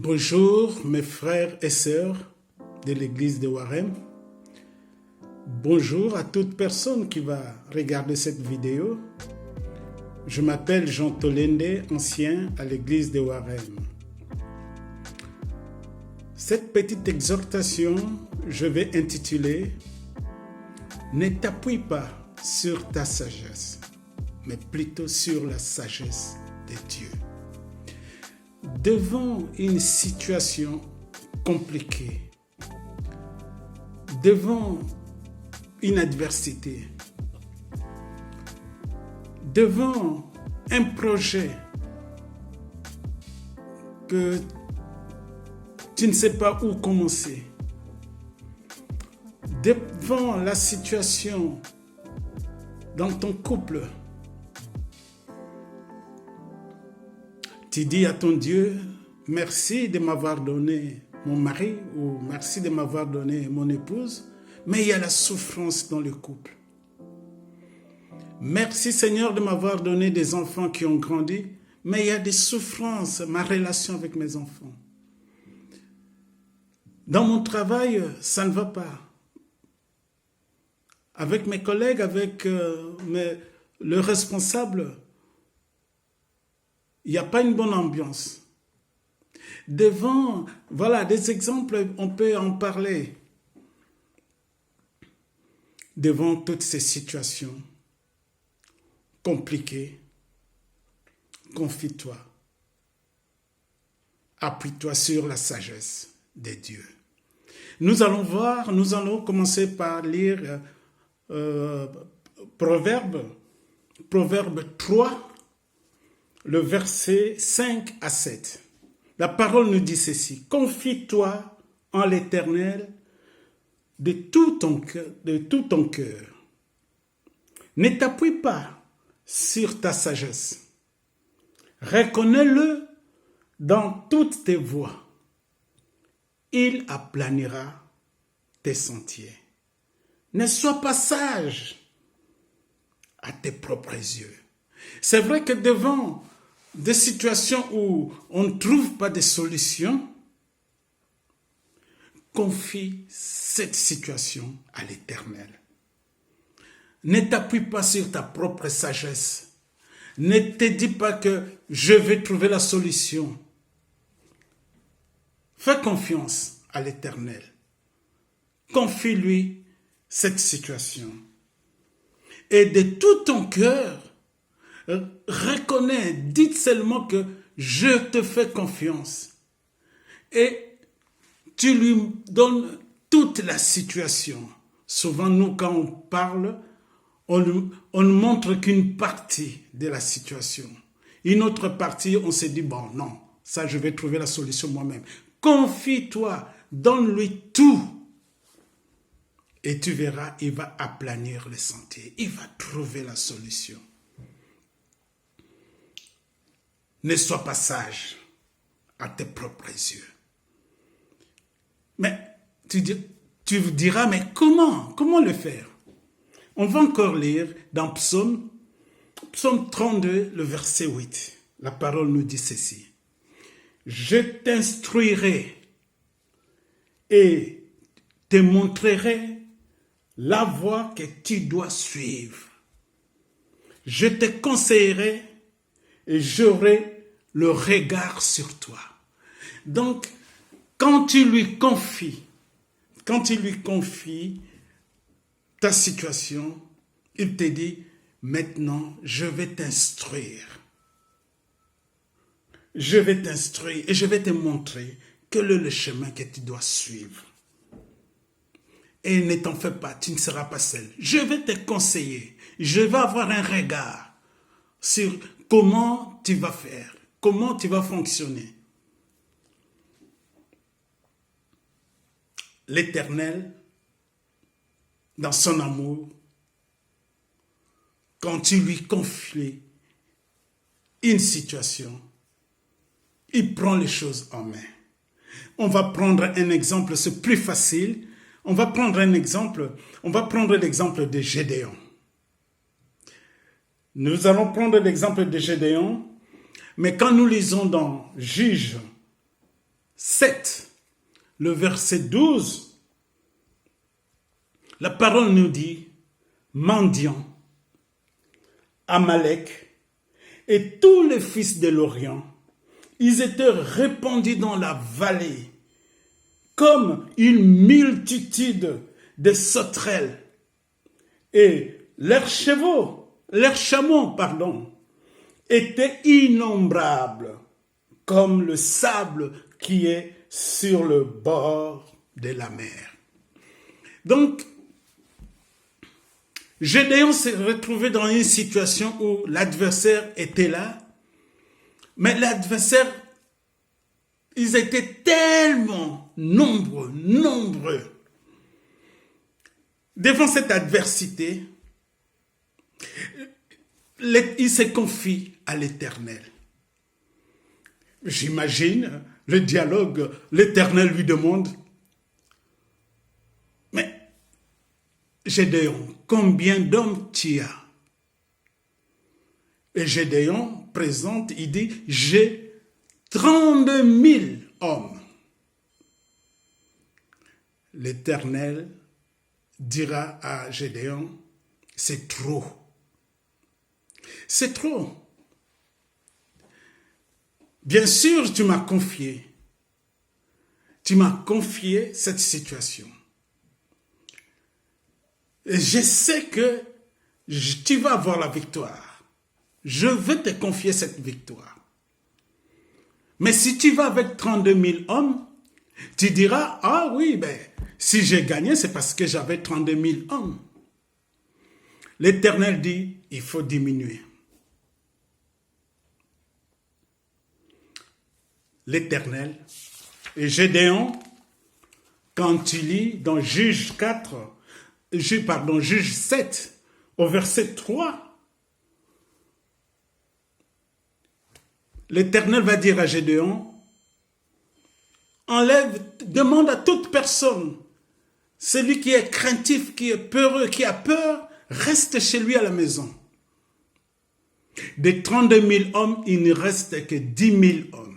Bonjour mes frères et sœurs de l'église de Warem. Bonjour à toute personne qui va regarder cette vidéo. Je m'appelle Jean Tolende, ancien à l'église de Warem. Cette petite exhortation, je vais intituler « Ne t'appuie pas sur ta sagesse, mais plutôt sur la sagesse de Dieu ». Devant une situation compliquée, devant une adversité, devant un projet que tu ne sais pas où commencer, devant la situation dans ton couple, tu dis à ton Dieu, merci de m'avoir donné mon mari ou merci de m'avoir donné mon épouse, mais il y a la souffrance dans le couple. Merci Seigneur de m'avoir donné des enfants qui ont grandi, mais il y a des souffrances, ma relation avec mes enfants. Dans mon travail, ça ne va pas. Avec mes collègues, avec le responsable, il n'y a pas une bonne ambiance. Devant, voilà, des exemples, on peut en parler. Devant toutes ces situations compliquées, confie-toi. Appuie-toi sur la sagesse de Dieu. Nous allons commencer par lire Proverbe 3, le verset 5 à 7. La parole nous dit ceci. Confie-toi en l'Éternel de tout ton cœur. Ne t'appuie pas sur ta sagesse. Reconnais-le dans toutes tes voies. Il aplanira tes sentiers. Ne sois pas sage à tes propres yeux. C'est vrai que devant des situations où on ne trouve pas de solution, confie cette situation à l'Éternel. Ne t'appuie pas sur ta propre sagesse. Ne te dis pas que je vais trouver la solution. Fais confiance à l'Éternel. Confie-lui cette situation. Et de tout ton cœur, reconnais, dites seulement que je te fais confiance. Et tu lui donnes toute la situation. Souvent, nous, quand on parle, on ne montre qu'une partie de la situation. Une autre partie, on se dit, bon, non, ça, je vais trouver la solution moi-même. Confie-toi, donne-lui tout. Et tu verras, il va aplanir le sentier. Il va trouver la solution. Ne sois pas sage à tes propres yeux. Mais tu diras, mais comment le faire? On va encore lire dans Psaume 32, le verset 8. La parole nous dit ceci. Je t'instruirai et te montrerai la voie que tu dois suivre. Je te conseillerai et j'aurai le regard sur toi. Donc, quand tu lui confies ta situation, il te dit, maintenant, je vais t'instruire. Je vais t'instruire et je vais te montrer quel est le chemin que tu dois suivre. Et ne t'en fais pas, tu ne seras pas seul. Je vais te conseiller. Je vais avoir un regard sur comment tu vas faire, comment tu vas fonctionner. L'Éternel, dans son amour, quand tu lui confies une situation, il prend les choses en main. On va prendre un exemple, c'est plus facile. On va prendre l'exemple de Gédéon. Nous allons prendre l'exemple de Gédéon, mais quand nous lisons dans Juges 7, le verset 12, la parole nous dit, mendiant, Amalek et tous les fils de l'Orient, ils étaient répandus dans la vallée comme une multitude de sauterelles. Et leurs chameaux, étaient innombrables comme le sable qui est sur le bord de la mer. Donc, Gédéon s'est retrouvé dans une situation où l'adversaire était là, mais l'adversaire, ils étaient tellement nombreux. Devant cette adversité, il se confie à l'Éternel. J'imagine le dialogue, l'Éternel lui demande, mais Gédéon, combien d'hommes tu as? Et Gédéon présente, il dit, j'ai 32 000 hommes. L'Éternel dira à Gédéon, c'est trop. C'est trop. Bien sûr, tu m'as confié cette situation. Et je sais que tu vas avoir la victoire. Je veux te confier cette victoire. Mais si tu vas avec 32 000 hommes, tu diras, ah oui, si j'ai gagné, c'est parce que j'avais 32 000 hommes. L'Éternel dit, il faut diminuer. L'Éternel et Gédéon, quand tu lis dans Juge 7, au verset 3, l'Éternel va dire à Gédéon, demande à toute personne, celui qui est craintif, qui est peureux, qui a peur, reste chez lui à la maison. Des 32 000 hommes, il ne reste que 10 000 hommes.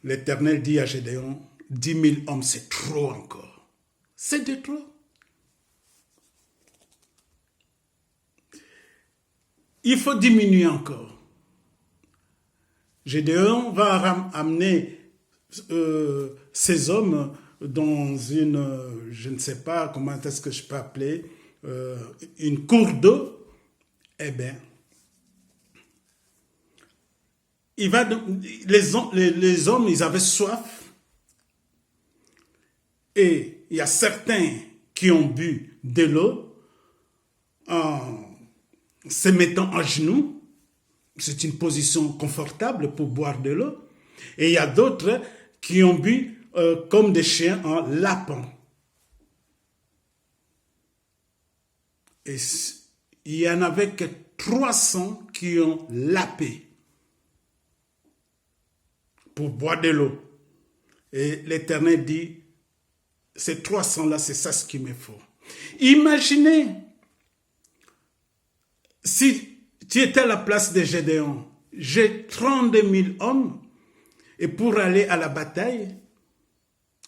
L'Éternel dit à Gédéon, 10 000 hommes, c'est trop encore. C'est de trop. Il faut diminuer encore. Gédéon va amener ces hommes dans une, je ne sais pas comment est-ce que je peux appeler, une cour d'eau. Eh bien, les hommes, ils avaient soif. Et il y a certains qui ont bu de l'eau en se mettant à genoux. C'est une position confortable pour boire de l'eau. Et il y a d'autres qui ont bu comme des chiens en lapant. Et il y en avait que 300 qui ont lapé pour boire de l'eau. Et l'Éternel dit, ces 300-là, c'est ça ce qu'il me faut. Imaginez, si tu étais à la place de Gédéon, j'ai 32 000 hommes, et pour aller à la bataille,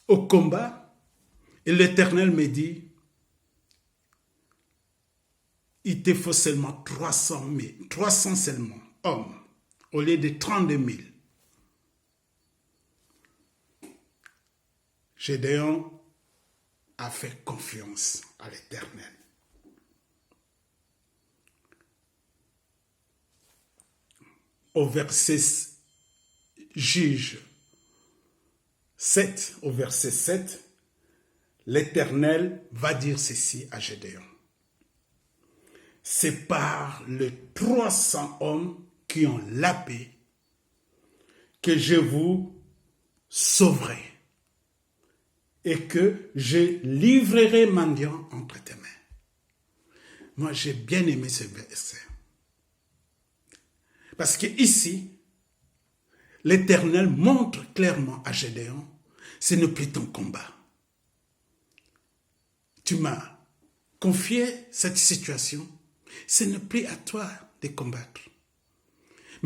au combat, et l'Éternel me dit, il te faut seulement 300 seulement hommes, au lieu de 32 000. Gédéon a fait confiance à l'Éternel. Au verset Juge 7, au verset 7, l'Éternel va dire ceci à Gédéon. C'est par les 300 hommes qui ont lapé que je vous sauverai et que je livrerai mendiant entre tes mains. Moi, j'ai bien aimé ce verset. Parce que ici, l'Éternel montre clairement à Gédéon, ce n'est plus ton combat. Tu m'as confié cette situation, ce n'est plus à toi de combattre.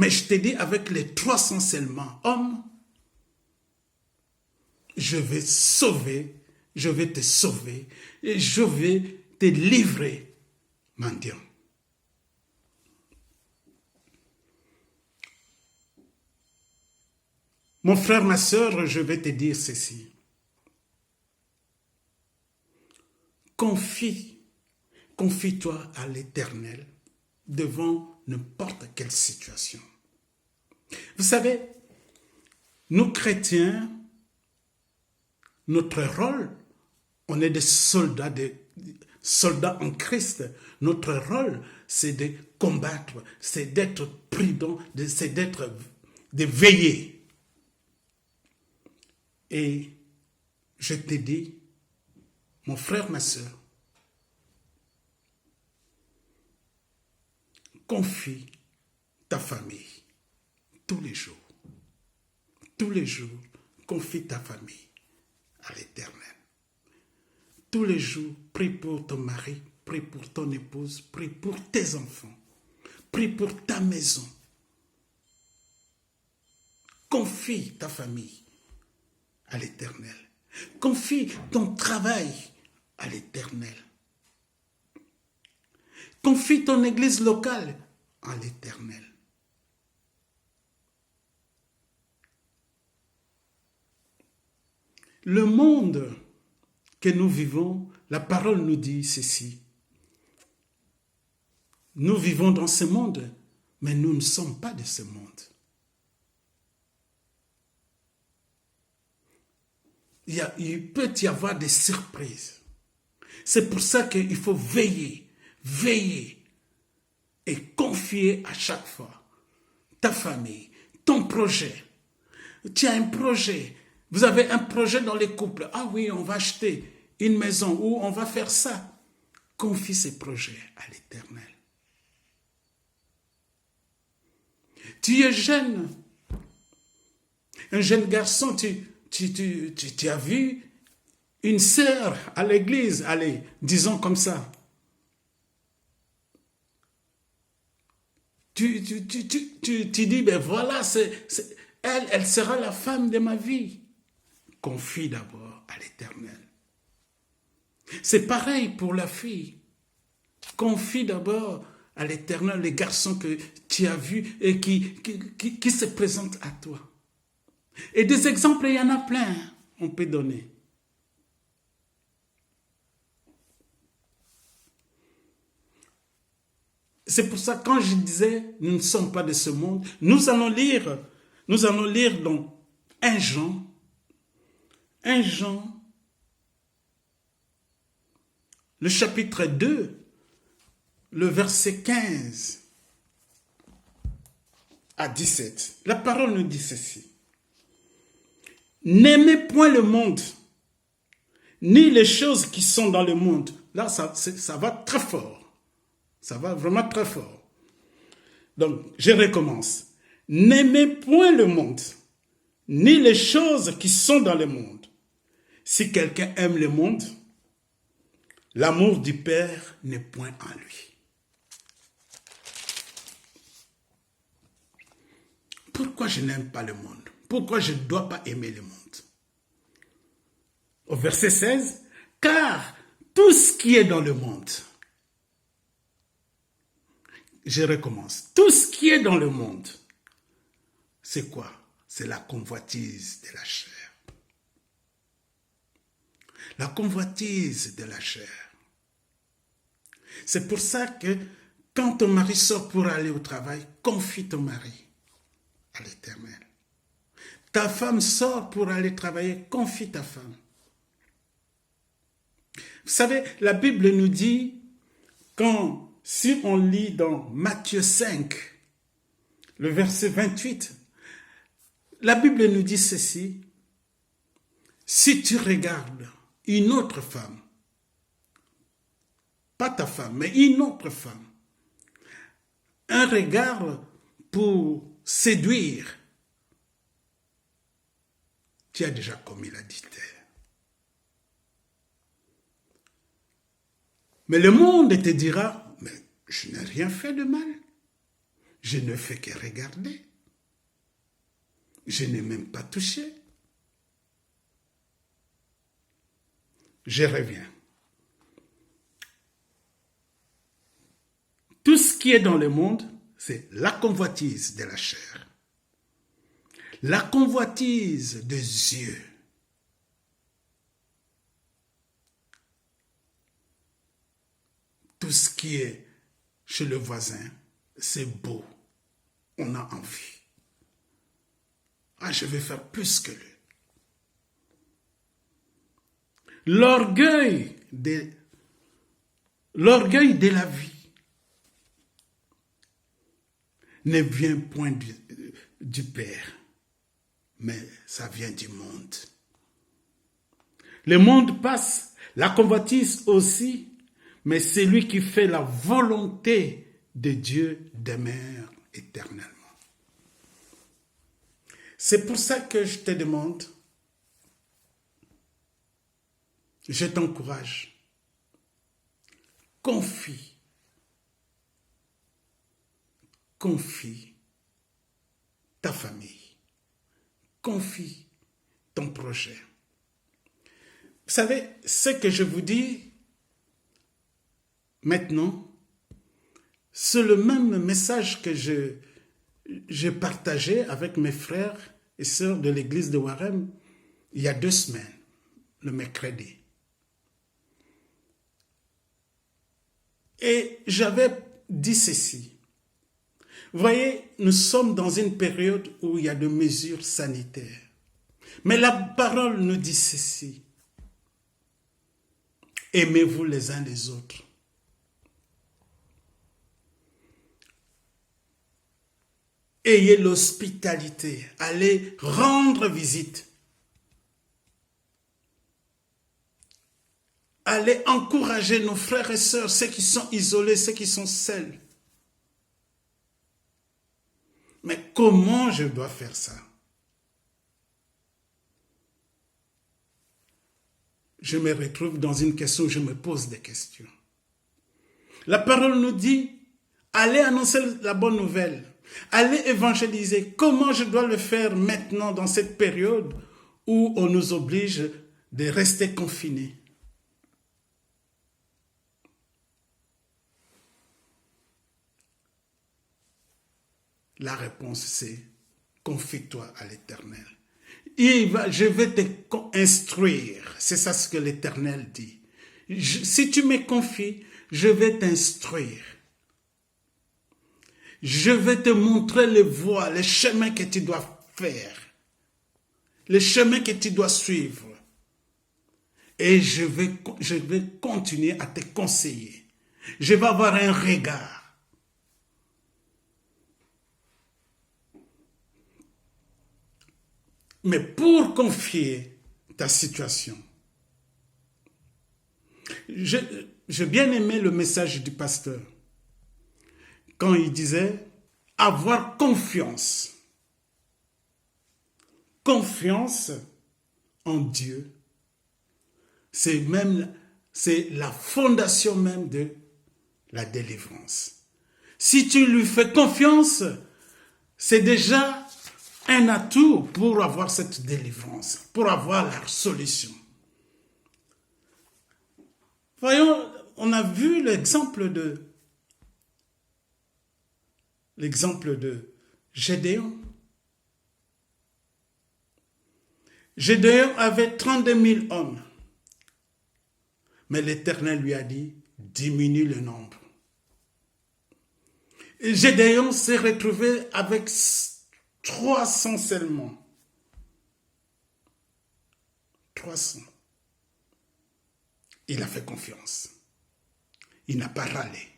Mais je te dis, avec les 300 seulement hommes, je vais te sauver et je vais te livrer, mendiant. Mon frère, ma sœur, je vais te dire ceci. Confie-toi à l'Éternel devant n'importe quelle situation. Vous savez, nous chrétiens, notre rôle, on est des soldats en Christ. Notre rôle, c'est de combattre, c'est d'être prudent, c'est de veiller. Et je te dis, mon frère, ma sœur, confie ta famille tous les jours. Tous les jours, confie ta famille à l'Éternel. Tous les jours, prie pour ton mari, prie pour ton épouse, prie pour tes enfants, prie pour ta maison. Confie ta famille à l'Éternel. Confie ton travail à l'Éternel. Confie ton église locale à l'Éternel. Le monde que nous vivons, la parole nous dit ceci. Nous vivons dans ce monde, mais nous ne sommes pas de ce monde. Il peut y avoir des surprises. C'est pour ça qu'il faut veiller et confier à chaque fois ta famille, ton projet. Tu as un projet, vous avez un projet dans les couples. Ah oui, on va acheter une maison ou on va faire ça. Confie ces projets à l'Éternel. Tu es jeune, un jeune garçon, tu as vu une sœur à l'église, allez, disons comme ça. Tu dis, ben voilà, elle sera la femme de ma vie. Confie d'abord à l'Éternel. C'est pareil pour la fille. Confie d'abord à l'Éternel les garçons que tu as vus et qui se présentent à toi. Et des exemples, il y en a plein, on peut donner. C'est pour ça, quand je disais, nous ne sommes pas de ce monde, nous allons lire dans 1 Jean, le chapitre 2, le verset 15 à 17. La parole nous dit ceci. N'aimez point le monde, ni les choses qui sont dans le monde. Là, ça va très fort. Ça va vraiment très fort. Donc, je recommence. N'aimez point le monde, ni les choses qui sont dans le monde. Si quelqu'un aime le monde, l'amour du Père n'est point en lui. Pourquoi je n'aime pas le monde? Pourquoi je ne dois pas aimer le monde? Au verset 16, car tout ce qui est dans le monde, je recommence, tout ce qui est dans le monde, c'est quoi? C'est la convoitise de la chair. La convoitise de la chair. C'est pour ça que quand ton mari sort pour aller au travail, confie ton mari à l'Éternel. Ta femme sort pour aller travailler, confie ta femme. Vous savez, la Bible nous dit, si on lit dans Matthieu 5, le verset 28, la Bible nous dit ceci, si tu regardes une autre femme, pas ta femme, mais une autre femme, un regard pour séduire, tu as déjà commis l'adultère. Mais le monde te dira, mais je n'ai rien fait de mal. Je ne fais que regarder. Je n'ai même pas touché. Je reviens. Tout ce qui est dans le monde, c'est la convoitise de la chair, la convoitise des yeux, tout ce qui est chez le voisin, c'est beau, on a envie. Ah, je vais faire plus que lui. L'orgueil de la vie ne vient point du Père, mais ça vient du monde. Le monde passe, la convoitise aussi, mais c'est lui qui fait la volonté de Dieu demeure éternellement. C'est pour ça que je te demande, je t'encourage, confie ta famille, confie ton projet. Vous savez, ce que je vous dis maintenant, c'est le même message que j'ai partagé avec mes frères et sœurs de l'église de Warem il y a 2 semaines, le mercredi. Et j'avais dit ceci. Vous voyez, nous sommes dans une période où il y a des mesures sanitaires. Mais la parole nous dit ceci. Aimez-vous les uns les autres. Ayez l'hospitalité. Allez rendre visite. Allez encourager nos frères et sœurs, ceux qui sont isolés, ceux qui sont seuls. Mais comment je dois faire ça? Je me retrouve dans une question où je me pose des questions. La parole nous dit, allez annoncer la bonne nouvelle, allez évangéliser. Comment je dois le faire maintenant dans cette période où on nous oblige de rester confinés? La réponse c'est, confie-toi à l'Éternel. Je vais te instruire. C'est ça ce que l'Éternel dit. Si tu me confies, je vais t'instruire. Je vais te montrer les voies, les chemins que tu dois faire. Les chemins que tu dois suivre. Et je vais continuer à te conseiller. Je vais avoir un regard. Mais pour confier ta situation, j'ai bien aimé le message du pasteur quand il disait avoir confiance. Confiance en Dieu, c'est la fondation même de la délivrance. Si tu lui fais confiance, c'est déjà un atout pour avoir cette délivrance, pour avoir la solution. Voyons, on a vu l'exemple de Gédéon. Gédéon avait 32 000 hommes, mais l'Éternel lui a dit, diminue le nombre. Et Gédéon s'est retrouvé avec 300 seulement. 300. Il a fait confiance. Il n'a pas râlé.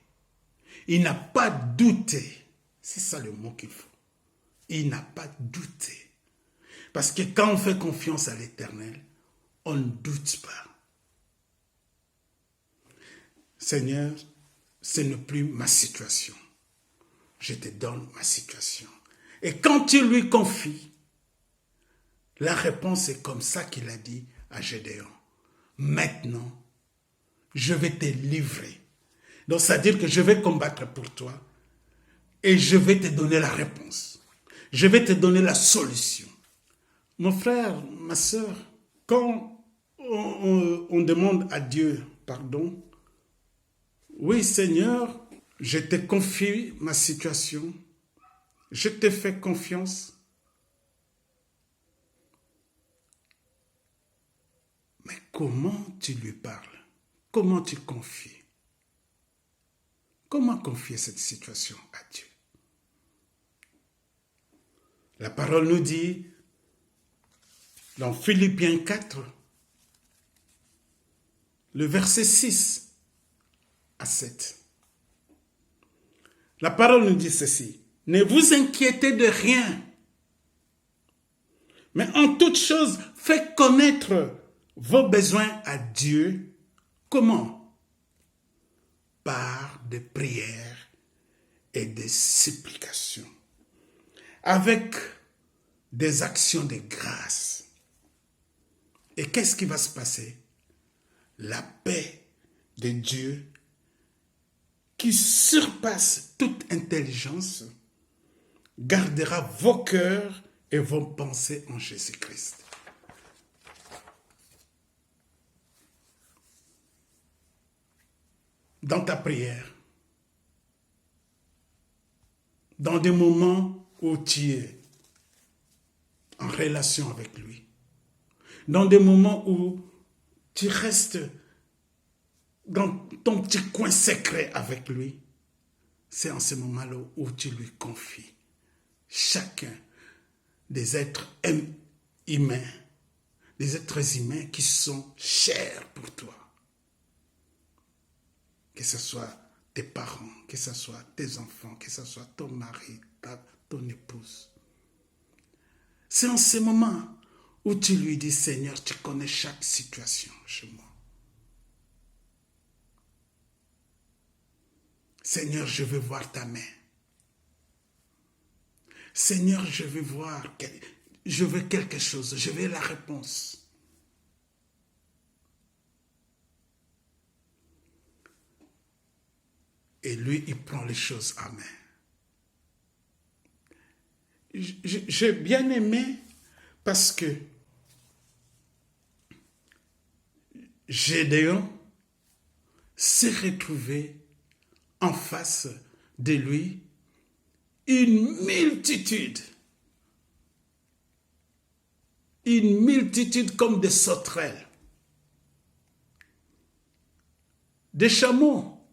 Il n'a pas douté. C'est ça le mot qu'il faut. Il n'a pas douté. Parce que quand on fait confiance à l'Éternel, on ne doute pas. Seigneur, ce n'est plus ma situation. Je te donne ma situation. Et quand tu lui confies, la réponse est comme ça qu'il a dit à Gédéon. Maintenant, je vais te livrer. Donc, c'est-à-dire que je vais combattre pour toi. et je vais te donner la réponse. Je vais te donner la solution. Mon frère, ma soeur, quand on demande à Dieu pardon, oui Seigneur, je te confie ma situation, je te fais confiance, mais comment tu lui parles? Comment tu confies? Comment confier cette situation à Dieu? La parole nous dit, dans Philippiens 4, le verset 6 à 7. La parole nous dit ceci. Ne vous inquiétez de rien, mais en toute chose, faites connaître vos besoins à Dieu. Comment? Par des prières et des supplications, avec des actions de grâce. Et qu'est-ce qui va se passer? La paix de Dieu qui surpasse toute intelligence gardera vos cœurs et vos pensées en Jésus-Christ. Dans ta prière, dans des moments où tu es en relation avec lui, dans des moments où tu restes dans ton petit coin secret avec lui, c'est en ce moment-là où tu lui confies chacun des êtres humains, des êtres humains qui sont chers pour toi. Que ce soit tes parents, que ce soit tes enfants, que ce soit ton mari, ton épouse. C'est en ce moment où tu lui dis, Seigneur, tu connais chaque situation chez moi. Seigneur, je veux voir ta main. Seigneur, je veux quelque chose, je veux la réponse. Et lui, il prend les choses en main. J'ai bien aimé parce que Gédéon s'est retrouvé en face de lui une multitude comme des sauterelles, des chameaux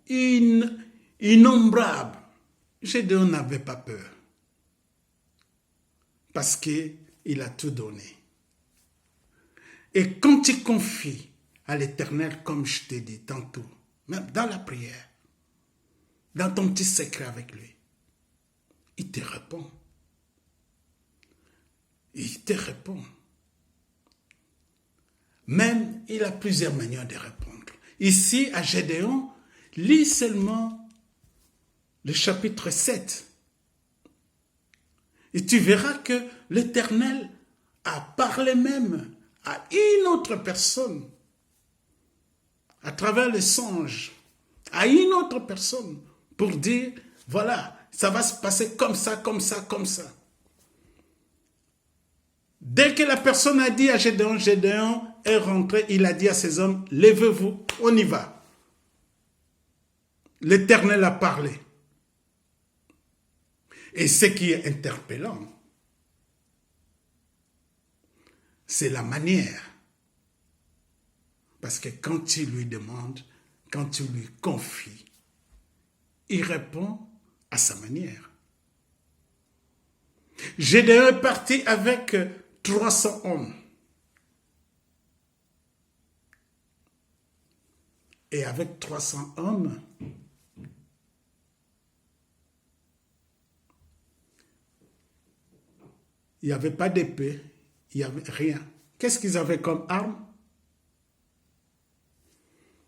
innombrables. Gédéon n'avait pas peur parce qu'il a tout donné. Et quand tu confies à l'Éternel, comme je t'ai dit tantôt, même dans la prière, dans ton petit secret avec lui, il te répond. Il te répond. Même, il a plusieurs manières de répondre. Ici, à Gédéon, lis seulement le chapitre 7. Et tu verras que l'Éternel a parlé même à une autre personne, à travers les songes, à une autre personne, pour dire, voilà, ça va se passer comme ça, comme ça, comme ça. Dès que la personne a dit à Gédéon, Gédéon est rentré, il a dit à ses hommes, levez-vous, on y va. L'Éternel a parlé. Et ce qui est interpellant, c'est la manière. Parce que quand tu lui demandes, quand tu lui confies, il répond à sa manière. Gédéon est parti avec 300 hommes. Et avec 300 hommes, il n'y avait pas d'épée, il n'y avait rien. Qu'est-ce qu'ils avaient comme arme?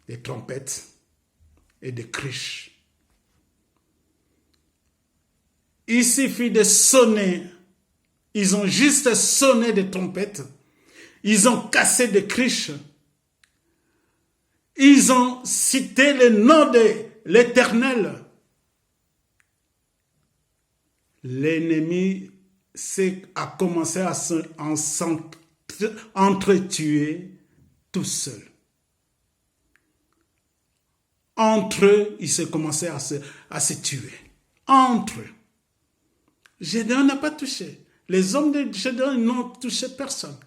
Des trompettes et des criches. Il suffit de sonner. Ils ont juste sonné des trompettes. Ils ont cassé des criches. Ils ont cité le nom de l'Éternel. l'ennemi a commencé à s'entretuer tout seul. Entre eux, ils se commençaient à se tuer. Entre eux. Gédéon n'a pas touché. Les hommes de Gédéon n'ont touché personne.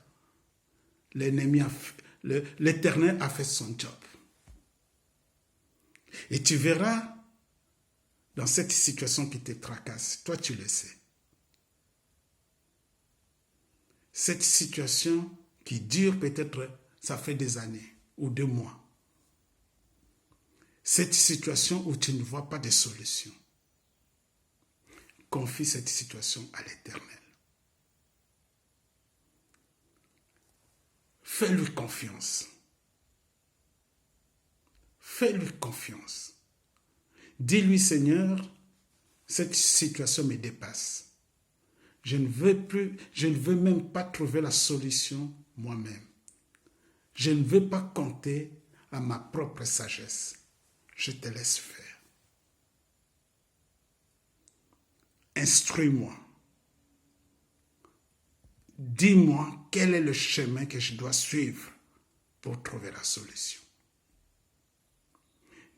L'Éternel a fait son job. Et tu verras, dans cette situation qui te tracasse, toi tu le sais. Cette situation qui dure peut-être, ça fait des années ou 2 mois. Cette situation où tu ne vois pas de solution. Confie cette situation à l'Éternel. Fais-lui confiance. Fais-lui confiance. Dis-lui, Seigneur, cette situation me dépasse. Je ne veux même pas trouver la solution moi-même. Je ne veux pas compter à ma propre sagesse. Je te laisse faire. Instruis-moi. Dis-moi quel est le chemin que je dois suivre pour trouver la solution.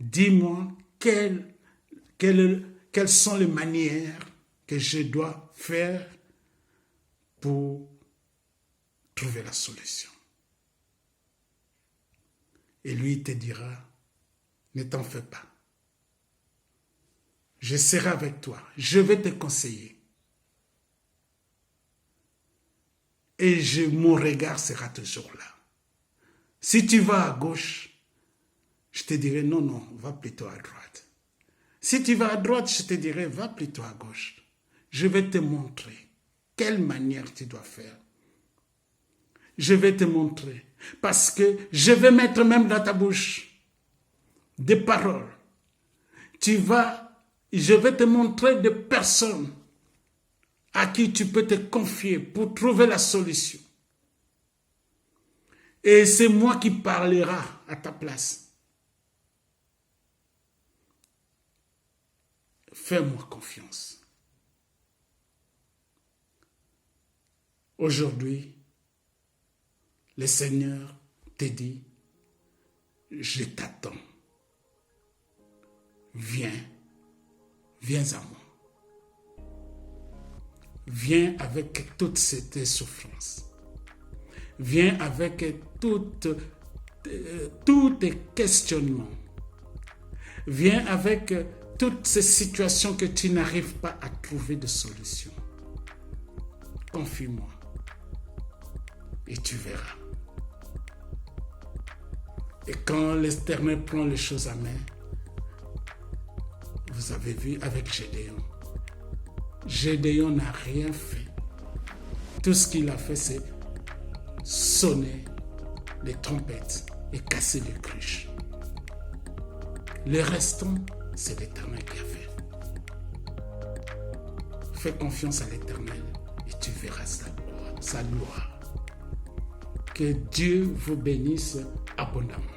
Dis-moi quelles sont les manières que je dois faire pour trouver la solution. Et lui te dira, ne t'en fais pas. Je serai avec toi. Je vais te conseiller. Et mon regard sera toujours là. Si tu vas à gauche, je te dirai non, va plutôt à droite. Si tu vas à droite, je te dirai va plutôt à gauche. Je vais te montrer quelle manière tu dois faire. Je vais te montrer. Parce que je vais mettre même dans ta bouche des paroles. Je vais te montrer des personnes à qui tu peux te confier pour trouver la solution. Et c'est moi qui parlera à ta place. Fais-moi confiance. Aujourd'hui, le Seigneur te dit, je t'attends. Viens à moi. Viens avec toutes ces souffrances. Viens avec tous tes questionnements. Viens avec toutes ces situations que tu n'arrives pas à trouver de solution. Confie-moi. Et tu verras. Et quand l'Éternel prend les choses à main, vous avez vu avec Gédéon. Gédéon n'a rien fait. Tout ce qu'il a fait, c'est sonner les trompettes et casser les cruches. Le restant, c'est l'Éternel qui a fait. Fais confiance à l'Éternel et tu verras sa gloire. Que Dieu vous bénisse abondamment.